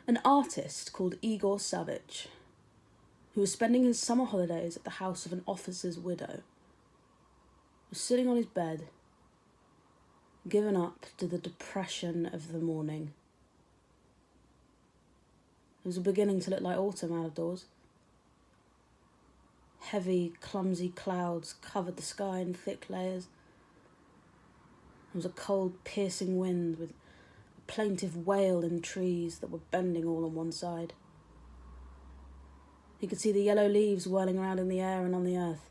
An artist called Igor Savage, who was spending his summer holidays at the house of an officer's widow, was sitting on his bed, given up to the depression of the morning. It was beginning to look like autumn out of doors. Heavy, clumsy clouds covered the sky in thick layers. There was a cold, piercing wind with a plaintive wail in trees that were bending all on one side. He could see the yellow leaves whirling around in the air and on the earth.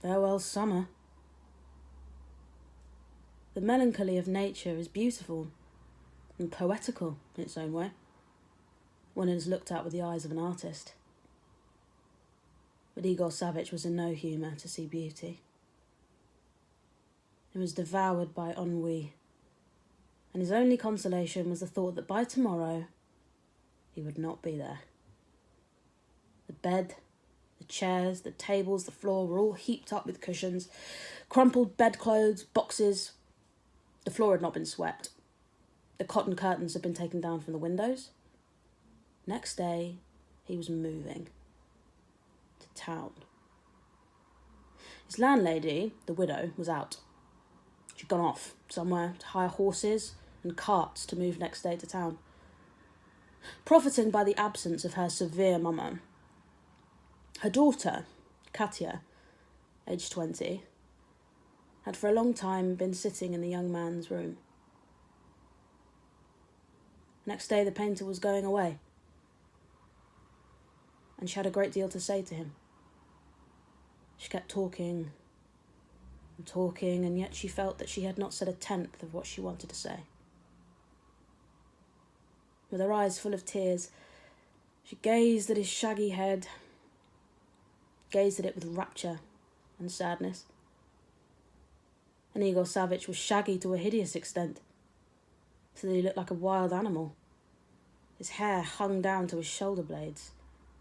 Farewell, summer. The melancholy of nature is beautiful and poetical in its own way, when it is looked at with the eyes of an artist. But Igor Savage was in no humour to see beauty. He was devoured by ennui, and his only consolation was the thought that by tomorrow he would not be there. The bed, the chairs, the tables, the floor were all heaped up with cushions, crumpled bedclothes, boxes. The floor had not been swept. The cotton curtains had been taken down from the windows. Next day, he was moving to town. His landlady, the widow, was out. She'd gone off somewhere to hire horses and carts to move next day to town. Profiting by the absence of her severe mama, her daughter, Katya, aged 20, had for a long time been sitting in the young man's room. Next day the painter was going away, and she had a great deal to say to him. She kept talking and talking, and yet she felt that she had not said a tenth of what she wanted to say. With her eyes full of tears, she gazed at his shaggy head, gazed at it with rapture and sadness. And Igor Savage was shaggy to a hideous extent, so that he looked like a wild animal. His hair hung down to his shoulder blades.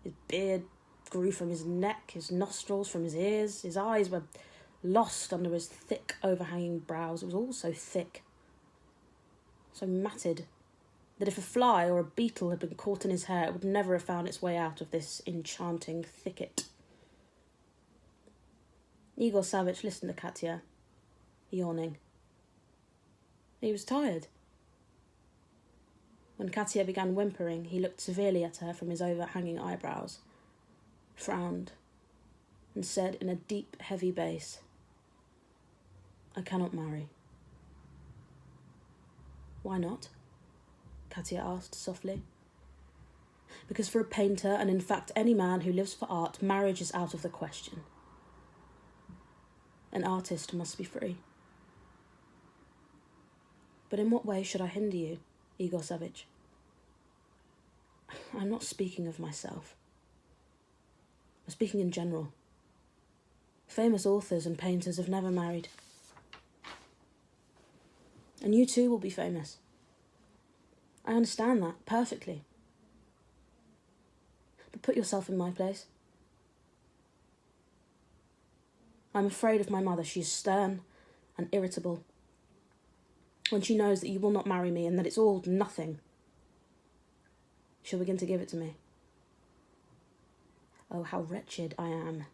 His beard grew from his neck, his nostrils from his ears. His eyes were lost under his thick, overhanging brows. It was all so thick, so matted, that if a fly or a beetle had been caught in his hair, it would never have found its way out of this enchanting thicket. Igor Savage listened to Katya, yawning. He was tired. When Katya began whimpering, he looked severely at her from his overhanging eyebrows, frowned, and said in a deep, heavy bass, "I cannot marry." "Why not?" Katya asked softly. "Because for a painter, and in fact any man who lives for art, marriage is out of the question. An artist must be free." "But in what way should I hinder you, Igor Savage?" "I'm not speaking of myself. I'm speaking in general. Famous authors and painters have never married. And you too will be famous. I understand that perfectly. But put yourself in my place. I'm afraid of my mother. She is stern and irritable. When she knows that you will not marry me and that it's all nothing, she'll begin to give it to me. Oh, how wretched I am.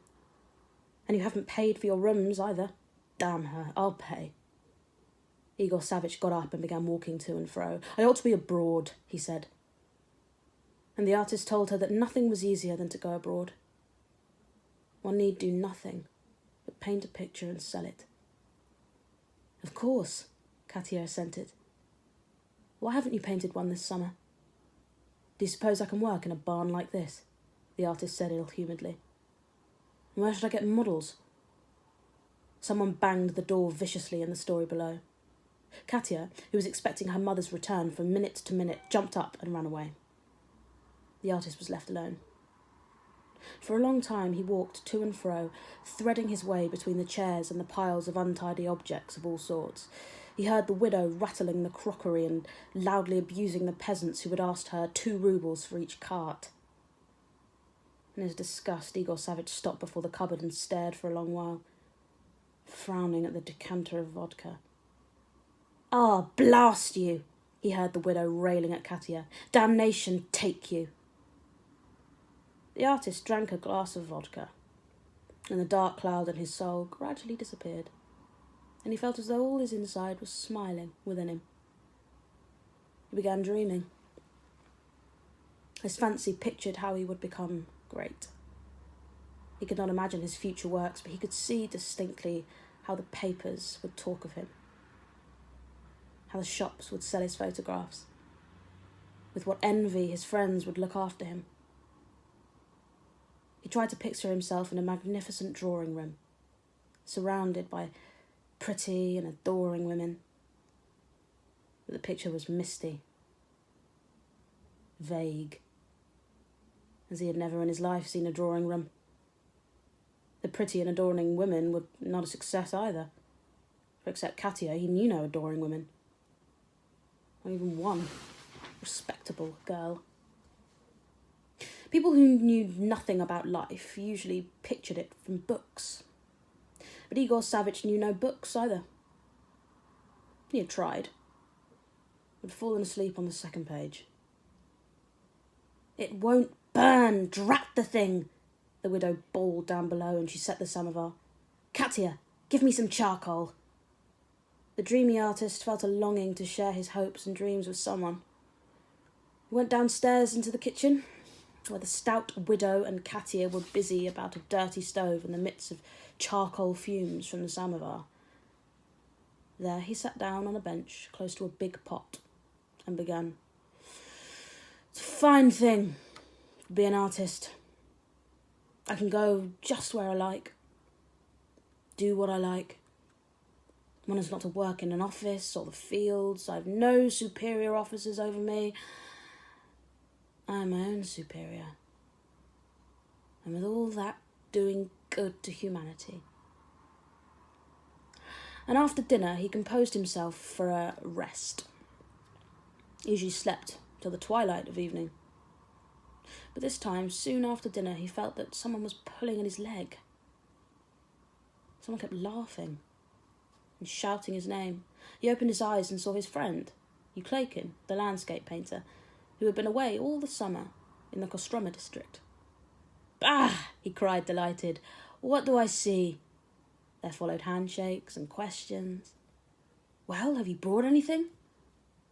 And you haven't paid for your rooms either. Damn her, I'll pay." Igor Savage got up and began walking to and fro. "I ought to be abroad," he said. And the artist told her that nothing was easier than to go abroad. One need do nothing but paint a picture and sell it. "Of course," Katya assented. "Why haven't you painted one this summer?" "Do you suppose I can work in a barn like this?" the artist said ill-humouredly. "And where should I get models?" Someone banged the door viciously in the story below. Katya, who was expecting her mother's return from minute to minute, jumped up and ran away. The artist was left alone. For a long time he walked to and fro, threading his way between the chairs and the piles of untidy objects of all sorts. He heard the widow rattling the crockery and loudly abusing the peasants who had asked her 2 rubles for each cart. In his disgust, Igor Savage stopped before the cupboard and stared for a long while, frowning at the decanter of vodka. "Ah, blast you!" He heard the widow railing at Katya. "Damnation take you!" The artist drank a glass of vodka, and the dark cloud in his soul gradually disappeared, and he felt as though all his inside was smiling within him. He began dreaming. His fancy pictured how he would become great. He could not imagine his future works, but he could see distinctly how the papers would talk of him, how the shops would sell his photographs, with what envy his friends would look after him. He tried to picture himself in a magnificent drawing room, surrounded by pretty and adoring women. But the picture was misty, vague, as he had never in his life seen a drawing room. The pretty and adoring women were not a success either, for except Katya, he knew no adoring women. Not even one respectable girl. People who knew nothing about life usually pictured it from books. But Igor Savvich knew no books either. He had tried, but fallen asleep on the second page. "It won't burn, drat the thing!" the widow bawled down below, and she set the samovar. "Katya, give me some charcoal." The dreamy artist felt a longing to share his hopes and dreams with someone. He went downstairs into the kitchen, where the stout widow and Katya were busy about a dirty stove in the midst of charcoal fumes from the samovar. There he sat down on a bench close to a big pot and began. "It's a fine thing to be an artist. I can go just where I like, do what I like. One is not to work in an office or the fields. I have no superior officers over me. I am my own superior. And with all that, doing good to humanity." And after dinner, he composed himself for a rest. He usually slept till the twilight of evening. But this time, soon after dinner, he felt that someone was pulling at his leg. Someone kept laughing and shouting his name. He opened his eyes and saw his friend, Euclakin, the landscape painter, who had been away all the summer in the Kostroma district. "Bah!" he cried, delighted. "What do I see?" There followed handshakes and questions. "Well, have you brought anything?"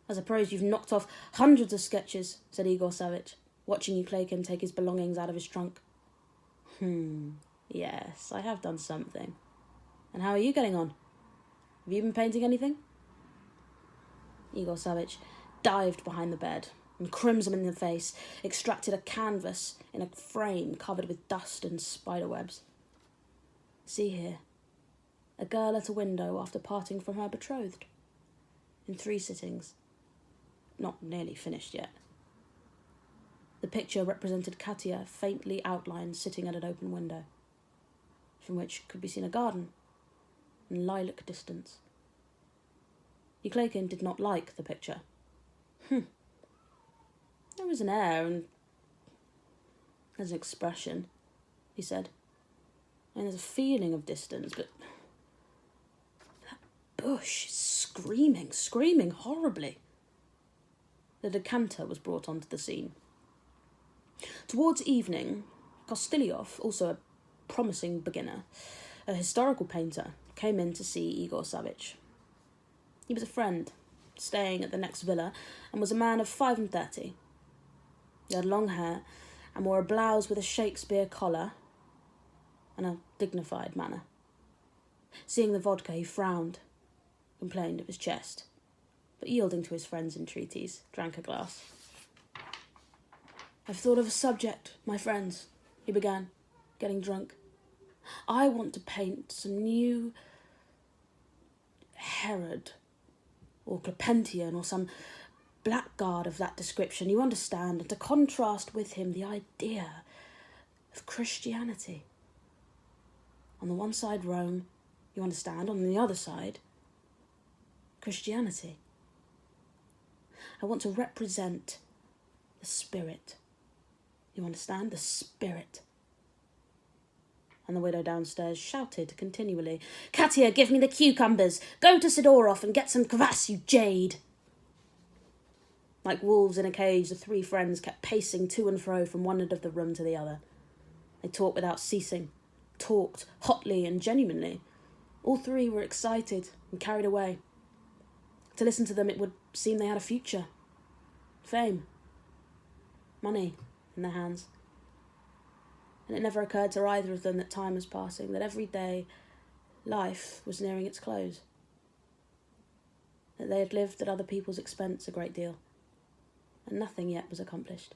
"I suppose you've knocked off hundreds of sketches," said Igor Savvich, watching Euclakin take his belongings out of his trunk. Yes, I have done something. And how are you getting on? Have you been painting anything?" Igor Savvich dived behind the bed and, crimson in the face, extracted a canvas in a frame covered with dust and spiderwebs. "See here. A girl at a window after parting from her betrothed. In 3 sittings. Not nearly finished yet." The picture represented Katya faintly outlined sitting at an open window, from which could be seen a garden and lilac distance. Euclakin did not like the picture. "There was an air and there's an expression," he said. "And there's a feeling of distance, but that bush is screaming horribly." The decanter was brought onto the scene. Towards evening, Kostyliov, also a promising beginner, a historical painter, came in to see Igor Savvich. He was a friend, staying at the next villa, and was a man of 35. He had long hair and wore a blouse with a Shakespeare collar and a dignified manner. Seeing the vodka, he frowned, complained of his chest, but yielding to his friend's entreaties, drank a glass. "I've thought of a subject, my friends," he began, getting drunk. "I want to paint some new Herod, or Clepentian, or some blackguard of that description, you understand, and to contrast with him the idea of Christianity. On the one side, Rome, you understand, on the other side, Christianity. I want to represent the spirit. You understand? The spirit." And the widow downstairs shouted continually, "Katya, give me the cucumbers! Go to Sidorov and get some kvass, you jade!" Like wolves in a cage, the three friends kept pacing to and fro from one end of the room to the other. They talked without ceasing, talked hotly and genuinely. All three were excited and carried away. To listen to them, it would seem they had a future. Fame. Money in their hands. And it never occurred to either of them that time was passing, that every day life was nearing its close. That they had lived at other people's expense a great deal, and nothing yet was accomplished.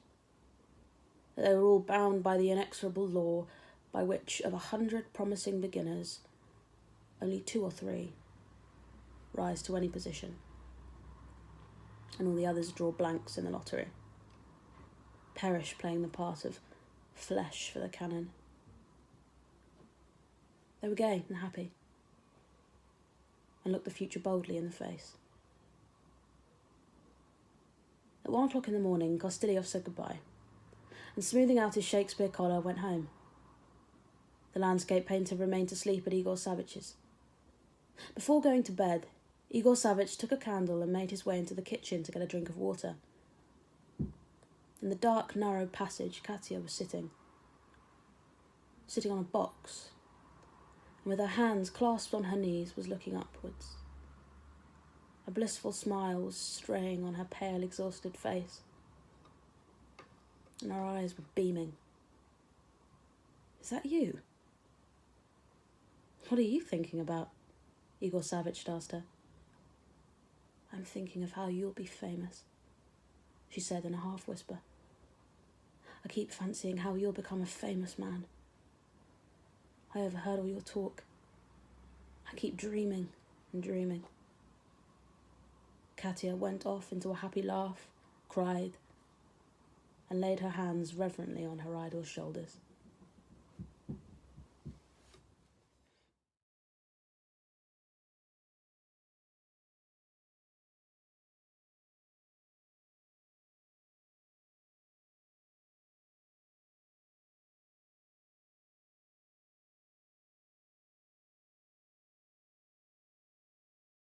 That they were all bound by the inexorable law by which of 100 promising beginners, only 2 or 3 rise to any position, and all the others draw blanks in the lottery, perish playing the part of flesh for the cannon. They were gay and happy, and looked the future boldly in the face. At 1 o'clock in the morning, Kostyliov said goodbye, and smoothing out his Shakespeare collar, went home. The landscape painter remained to sleep at Igor Savvich's. Before going to bed, Igor Savvich took a candle and made his way into the kitchen to get a drink of water. In the dark, narrow passage, Katya was sitting on a box, and with her hands clasped on her knees was looking upwards. A blissful smile was straying on her pale, exhausted face, and her eyes were beaming. "Is that you?" "What are you thinking about?" Igor Savvich asked her. "I'm thinking of how you'll be famous," she said in a half-whisper. "I keep fancying how you'll become a famous man. I overheard all your talk. I keep dreaming and dreaming." Katya went off into a happy laugh, cried, and laid her hands reverently on her idol's shoulders.